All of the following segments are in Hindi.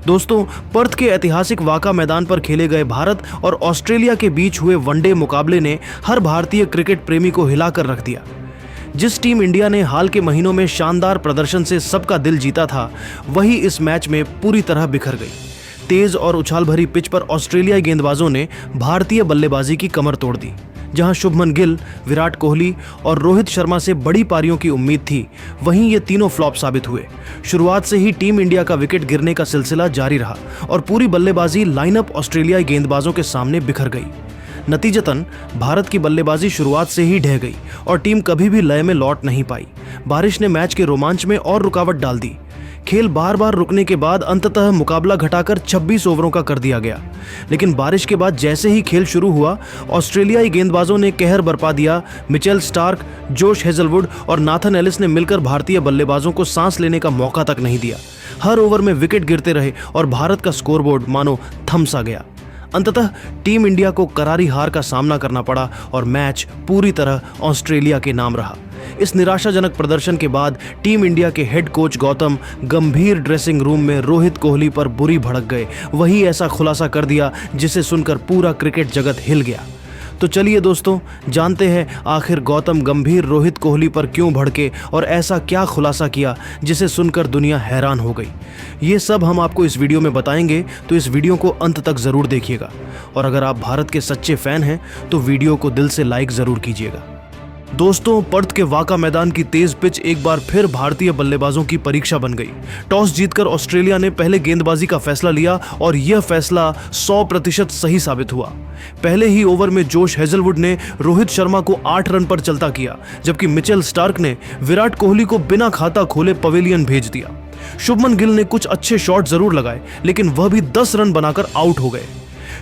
दोस्तों, पर्थ के ऐतिहासिक वाका मैदान पर खेले गए भारत और ऑस्ट्रेलिया के बीच हुए वनडे मुकाबले ने हर भारतीय क्रिकेट प्रेमी को हिलाकर रख दिया। जिस टीम इंडिया ने हाल के महीनों में शानदार प्रदर्शन से सबका दिल जीता था, वही इस मैच में पूरी तरह बिखर गई। तेज और उछाल भरी पिच पर ऑस्ट्रेलियाई गेंदबाजों ने भारतीय बल्लेबाजी की कमर तोड़ दी। जहां शुभमन गिल, विराट कोहली और रोहित शर्मा से बड़ी पारियों की उम्मीद थी, वहीं ये तीनों फ्लॉप साबित हुए। शुरुआत से ही टीम इंडिया का विकेट गिरने का सिलसिला जारी रहा और पूरी बल्लेबाजी लाइनअप ऑस्ट्रेलियाई गेंदबाजों के सामने बिखर गई। नतीजतन भारत की बल्लेबाजी शुरुआत से ही ढह गई और टीम कभी भी लय में लौट नहीं पाई। बारिश ने मैच के रोमांच में और रुकावट डाल दी। खेल बार बार रुकने के बाद अंततः मुकाबला घटाकर 26 ओवरों का कर दिया गया। लेकिन बारिश के बाद जैसे ही खेल शुरू हुआ, ऑस्ट्रेलियाई गेंदबाजों ने कहर बरपा दिया। मिचेल स्टार्क, जोश हेजलवुड और नाथन एलिस ने मिलकर भारतीय बल्लेबाजों को सांस लेने का मौका तक नहीं दिया। हर ओवर में विकेट गिरते रहे और भारत का स्कोरबोर्ड मानो थम सा गया। अंततः टीम इंडिया को करारी हार का सामना करना पड़ा और मैच पूरी तरह ऑस्ट्रेलिया के नाम रहा। इस निराशाजनक प्रदर्शन के बाद टीम इंडिया के हेड कोच गौतम गंभीर ड्रेसिंग रूम में रोहित कोहली पर बुरी भड़क गए। वही ऐसा खुलासा कर दिया जिसे सुनकर पूरा क्रिकेट जगत हिल गया। तो चलिए दोस्तों, जानते हैं आखिर गौतम गंभीर रोहित कोहली पर क्यों भड़के और ऐसा क्या खुलासा किया जिसे सुनकर दुनिया हैरान हो गई। ये सब हम आपको इस वीडियो में बताएंगे, तो इस वीडियो को अंत तक ज़रूर देखिएगा। और अगर आप भारत के सच्चे फैन हैं तो वीडियो को दिल से लाइक ज़रूर कीजिएगा। दोस्तों, पर्थ के वाका मैदान की तेज पिच एक बार फिर भारतीय बल्लेबाजों की परीक्षा बन गई। टॉस जीतकर ऑस्ट्रेलिया ने पहले गेंदबाजी का फैसला लिया और यह फैसला 100% सही साबित हुआ। पहले ही ओवर में जोश हेजलवुड ने रोहित शर्मा को 8 रन पर चलता किया, जबकि मिचेल स्टार्क ने विराट कोहली को बिना खाता खोले पवेलियन भेज दिया। शुभमन गिल ने कुछ अच्छे शॉट जरूर लगाए, लेकिन वह भी 10 रन बनाकर आउट हो गए।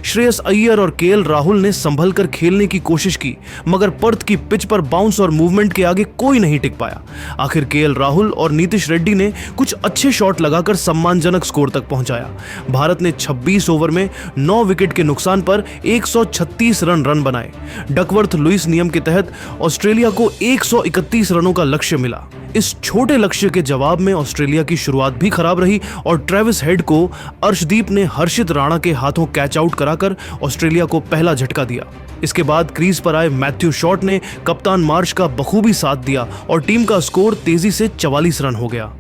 श्रेयस अय्यर और केएल राहुल ने संभल कर खेलने की कोशिश की, मगर पर्थ की पिच पर बाउंस और मूवमेंट के आगे कोई नहीं टिक पाया। आखिर केएल राहुल और नीतीश रेड्डी ने कुछ अच्छे शॉट लगाकर सम्मानजनक स्कोर तक पहुंचाया। भारत ने 26 ओवर में 9 विकेट के नुकसान पर 136 रन बनाए। डकवर्थ लुइस नियम के तहत ऑस्ट्रेलिया को 131 रनों का लक्ष्य मिला। इस छोटे लक्ष्य के जवाब में ऑस्ट्रेलिया की शुरुआत भी खराब रही और ट्रेविस हेड को अर्शदीप ने हर्षित राणा के हाथों कैच आउट कराकर ऑस्ट्रेलिया को पहला झटका दिया। इसके बाद क्रीज पर आए मैथ्यू शॉट ने कप्तान मार्श का बखूबी साथ दिया और टीम का स्कोर तेजी से 44 रन हो गया।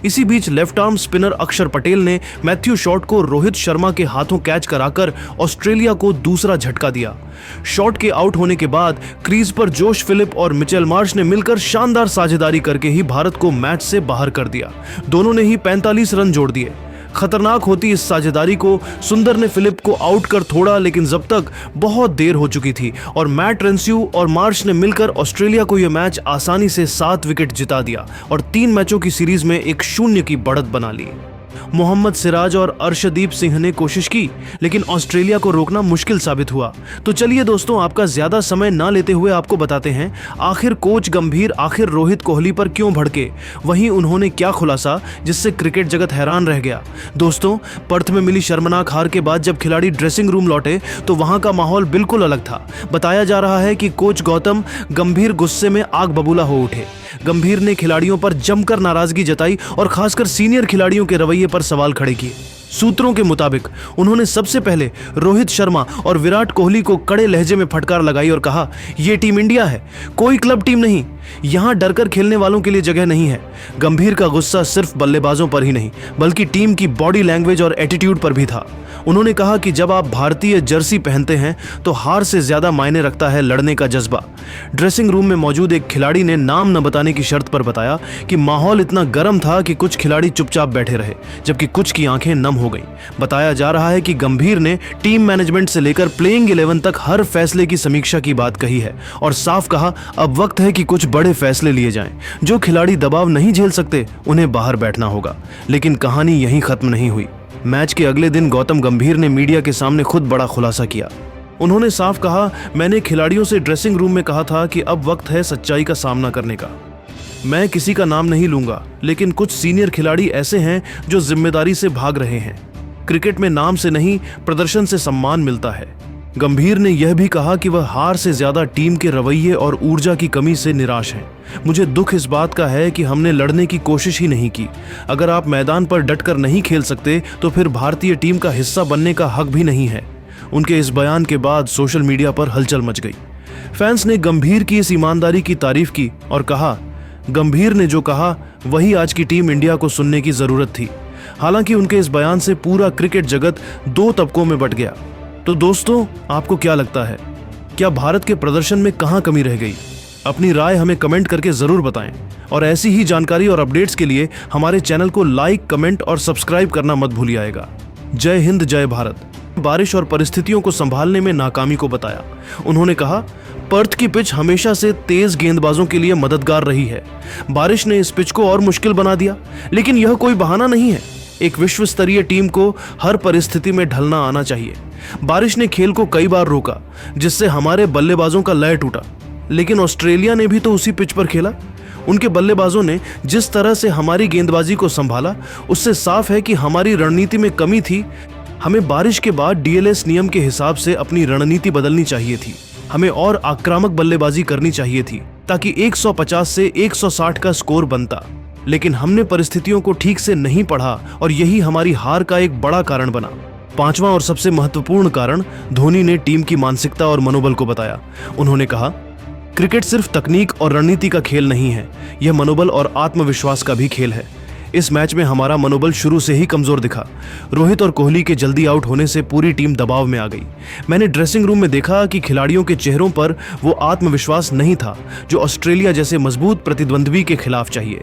इसी बीच लेफ्ट आर्म स्पिनर अक्षर पटेल ने मैथ्यू शॉट को रोहित शर्मा के हाथों कैच कराकर ऑस्ट्रेलिया को दूसरा झटका दिया। शॉट के आउट होने के बाद क्रीज पर जोश फिलिप और मिचेल मार्श ने मिलकर शानदार साझेदारी करके ही भारत को मैच से बाहर कर दिया। दोनों ने ही 45 रन जोड़ दिए। खतरनाक होती इस साझेदारी को सुंदर ने फिलिप को आउट कर छोड़ा, लेकिन जब तक बहुत देर हो चुकी थी और मैट रेंस्यू और मार्श ने मिलकर ऑस्ट्रेलिया को यह मैच आसानी से 7 विकेट जिता दिया और 3 मैचों की सीरीज में 1-0 की बढ़त बना ली। मोहम्मद सिराज और अर्शदीप सिंह ने कोशिश की, लेकिन ऑस्ट्रेलिया को रोकना मुश्किल साबित हुआ। तो चलिए दोस्तों, आपका ज्यादा समय ना लेते हुए आपको बताते हैं आखिर कोच गंभीर आखिर रोहित कोहली पर क्यों भड़के, वहीं उन्होंने क्या खुलासा जिससे क्रिकेट जगत हैरान रह गया। दोस्तों, पर्थ में मिली शर्मनाक हार के बाद जब खिलाड़ी ड्रेसिंग रूम लौटे तो वहां का माहौल बिल्कुल अलग था। बताया जा रहा है कि कोच गौतम गंभीर गुस्से में आग बबूला हो उठे। गंभीर ने खिलाड़ियों पर जमकर नाराजगी जताई और खासकर सीनियर खिलाड़ियों के रवैये पर सवाल खड़े किए। सूत्रों के मुताबिक उन्होंने सबसे पहले रोहित शर्मा और विराट कोहली को कड़े लहजे में फटकार लगाई और कहा, यह टीम इंडिया है, कोई क्लब टीम नहीं, यहां डरकर खेलने वालों के लिए जगह नहीं है। गंभीर का गुस्सा सिर्फ बल्लेबाजों पर ही नहीं बल्कि टीम की बॉडी लैंग्वेज और एटीट्यूड पर भी था। उन्होंने कहा कि जब आप भारतीय जर्सी पहनते हैं तो हार से ज्यादा मायने रखता है लड़ने का जज्बा। ड्रेसिंग रूम में मौजूद एक खिलाड़ी ने नाम न बताने की शर्त पर बताया कि माहौल इतना गर्म था कि कुछ खिलाड़ी चुपचाप बैठे रहे, जबकि कुछ की आंखें नम हो गईं। बताया जा रहा है कि गंभीर ने टीम मैनेजमेंट से लेकर प्लेइंग 11 तक हर फैसले की समीक्षा की बात कही है और साफ कहा, अब वक्त है कि कुछ बड़े फैसले लिए जाएं। जो खिलाड़ी दबाव नहीं झेल सकते उन्हें बाहर बैठना होगा। लेकिन कहानी यहीं खत्म नहीं हुई। मैच के अगले दिन गौतम गंभीर ने मीडिया के सामने खुद बड़ा खुलासा किया। उन्होंने साफ कहा, मैंने खिलाड़ियों से ड्रेसिंग रूम में कहा था कि अब वक्त है सच्चाई का सामना करने का। मैं किसी का नाम नहीं लूंगा, लेकिन कुछ सीनियर खिलाड़ी ऐसे हैं जो जिम्मेदारी से भाग रहे हैं। क्रिकेट में नाम से नहीं प्रदर्शन से सम्मान मिलता है। गंभीर ने यह भी कहा कि वह हार से ज्यादा टीम के रवैये और ऊर्जा की कमी से निराश हैं। मुझे दुख इस बात का है कि हमने लड़ने की कोशिश ही नहीं की। अगर आप मैदान पर डटकर नहीं खेल सकते तो फिर भारतीय टीम का हिस्सा बनने का हक भी नहीं है। उनके इस बयान के बाद सोशल मीडिया पर हलचल मच गई। फैंस ने गंभीर की इस ईमानदारी की तारीफ की और कहा, गंभीर ने जो कहा वही आज की टीम इंडिया को सुनने की जरूरत थी। हालांकि उनके इस बयान से पूरा क्रिकेट जगत दो तबकों में बंट गया। तो दोस्तों, आपको क्या लगता है, क्या भारत के प्रदर्शन में कहां कमी रह गई? अपनी राय हमें कमेंट करके जरूर बताएं और ऐसी ही जानकारी और अपडेट्स के लिए हमारे चैनल को लाइक, कमेंट और सब्सक्राइब करना मत भूलिएगा। जय हिंद, जय भारत। बारिश और परिस्थितियों को संभालने में नाकामी को बताया। उन्होंने कहा, पर्थ की पिच हमेशा से तेज गेंदबाजों के लिए मददगार रही है। बारिश ने इस पिच को और मुश्किल बना दिया, लेकिन यह कोई बहाना नहीं है। एक विश्व स्तरीय टीम को हर परिस्थिति में ढलना आना चाहिए। बारिश ने खेल को कई बार रोका, जिससे हमारे बल्लेबाजों का लय टूटा, लेकिन ऑस्ट्रेलिया ने भी तो उसी पिच पर खेला। उनके बल्लेबाजों ने जिस तरह से हमारी गेंदबाजी को संभाला, उससे साफ है कि हमारी रणनीति में कमी थी। हमें बारिश के बाद डीएलएस नियम के हिसाब से अपनी रणनीति बदलनी चाहिए थी। हमें और आक्रामक बल्लेबाजी करनी चाहिए थी ताकि 150 से 160 का स्कोर बनता, लेकिन हमने परिस्थितियों को ठीक से नहीं पढ़ा और यही हमारी हार का एक बड़ा कारण बना। पांचवां और सबसे महत्वपूर्ण कारण धोनी ने टीम की मानसिकता और मनोबल को बताया। उन्होंने कहा, क्रिकेट सिर्फ तकनीक और रणनीति का खेल नहीं है, यह मनोबल और आत्मविश्वास का भी खेल है। इस मैच में हमारा मनोबल शुरू से ही कमजोर दिखा। रोहित और कोहली के जल्दी आउट होने से पूरी टीम दबाव में आ गई। मैंने ड्रेसिंग रूम में देखा कि खिलाड़ियों के चेहरों पर वो आत्मविश्वास नहीं था जो ऑस्ट्रेलिया जैसे मजबूत प्रतिद्वंद्वी के खिलाफ चाहिए।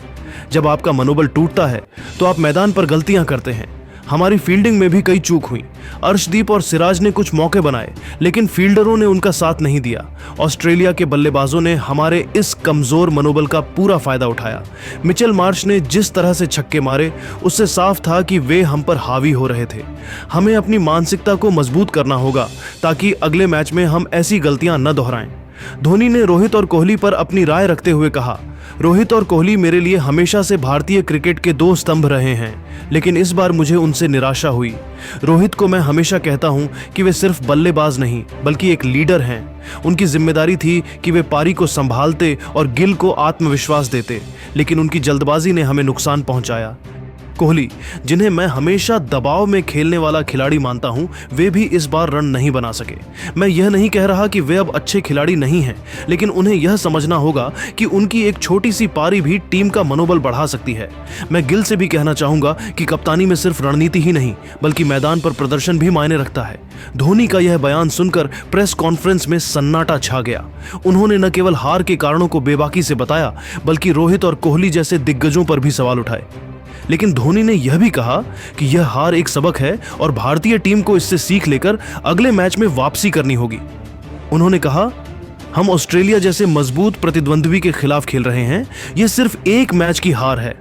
जब आपका मनोबल टूटता है तो आप मैदान पर गलतियां करते हैं। हमारी फील्डिंग में भी कई चूक हुई। अर्शदीप और सिराज ने कुछ मौके बनाए, लेकिन फील्डरों ने उनका साथ नहीं दिया। ऑस्ट्रेलिया के बल्लेबाजों ने हमारे इस कमजोर मनोबल का पूरा फायदा उठाया। मिचेल मार्श ने जिस तरह से छक्के मारे, उससे साफ था कि वे हम पर हावी हो रहे थे। हमें अपनी मानसिकता को मजबूत करना होगा ताकि अगले मैच में हम ऐसी गलतियां न दोहराएं। धोनी ने रोहित और कोहली पर अपनी राय रखते हुए कहा, रोहित और कोहली मेरे लिए हमेशा से भारतीय क्रिकेट के दो स्तंभ रहे हैं, लेकिन इस बार मुझे उनसे निराशा हुई। रोहित को मैं हमेशा कहता हूं कि वे सिर्फ बल्लेबाज नहीं बल्कि एक लीडर हैं। उनकी जिम्मेदारी थी कि वे पारी को संभालते और गिल को आत्मविश्वास देते, लेकिन उनकी जल्दबाजी ने हमें नुकसान पहुंचाया। कोहली, जिन्हें मैं हमेशा दबाव में खेलने वाला खिलाड़ी मानता हूं, वे भी इस बार रन नहीं बना सके। मैं यह नहीं कह रहा कि वे अब अच्छे खिलाड़ी नहीं हैं, लेकिन उन्हें यह समझना होगा कि उनकी एक छोटी सी पारी भी टीम का मनोबल बढ़ा सकती है। मैं गिल से भी कहना चाहूंगा कि कप्तानी में सिर्फ रणनीति ही नहीं बल्कि मैदान पर प्रदर्शन भी मायने रखता है। धोनी का यह बयान सुनकर प्रेस कॉन्फ्रेंस में सन्नाटा छा गया। उन्होंने न केवल हार के कारणों को बेबाकी से बताया, बल्कि रोहित और कोहली जैसे दिग्गजों पर भी सवाल उठाए। लेकिन धोनी ने यह भी कहा कि यह हार एक सबक है और भारतीय टीम को इससे सीख लेकर अगले मैच में वापसी करनी होगी। उन्होंने कहा, हम ऑस्ट्रेलिया जैसे मजबूत प्रतिद्वंद्वी के खिलाफ खेल रहे हैं। यह सिर्फ एक मैच की हार है।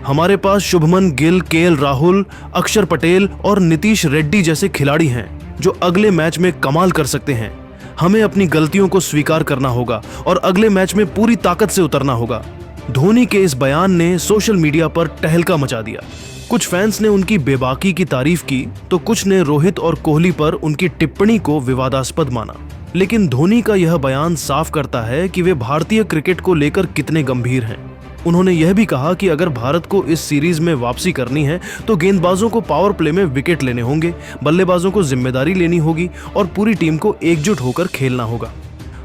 हमारे पास शुभमन गिल, केएल राहुल, अक्षर पटेल और नीतीश रेड्डी जैसे खिलाड़ी हैं जो अगले मैच में कमाल कर सकते हैं। हमें अपनी गलतियों को स्वीकार करना होगा और अगले मैच में पूरी ताकत से उतरना होगा। धोनी के इस बयान ने सोशल मीडिया पर तहलका मचा दिया। कुछ फैंस ने उनकी बेबाकी की तारीफ की तो कुछ ने रोहित और कोहली पर उनकी टिप्पणी को विवादास्पद माना। लेकिन धोनी का यह बयान साफ करता है कि वे भारतीय क्रिकेट को लेकर कितने गंभीर हैं। उन्होंने यह भी कहा कि अगर भारत को इस सीरीज में वापसी करनी है तो गेंदबाजों को पावर प्ले में विकेट लेने होंगे, बल्लेबाजों को जिम्मेदारी लेनी होगी और पूरी टीम को एकजुट होकर खेलना होगा।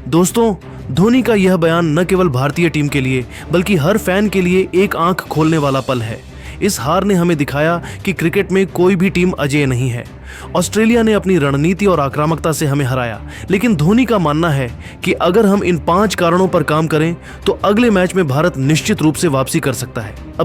दोस्तों, धोनी का यह बयान न केवल भारतीय टीम के लिए बल्कि हर फैन के लिए एक आंख खोलने वाला पल है। इस हार ने हमें दिखाया कि क्रिकेट में कोई भी टीम अजेय नहीं है। ऑस्ट्रेलिया ने अपनी रणनीति और आक्रामकता से हमें हराया, लेकिन धोनी का मानना है कि अगर हम इन 5 कारणों पर काम करें तो अगले मैच में भारत निश्चित रूप से वापसी कर सकता है।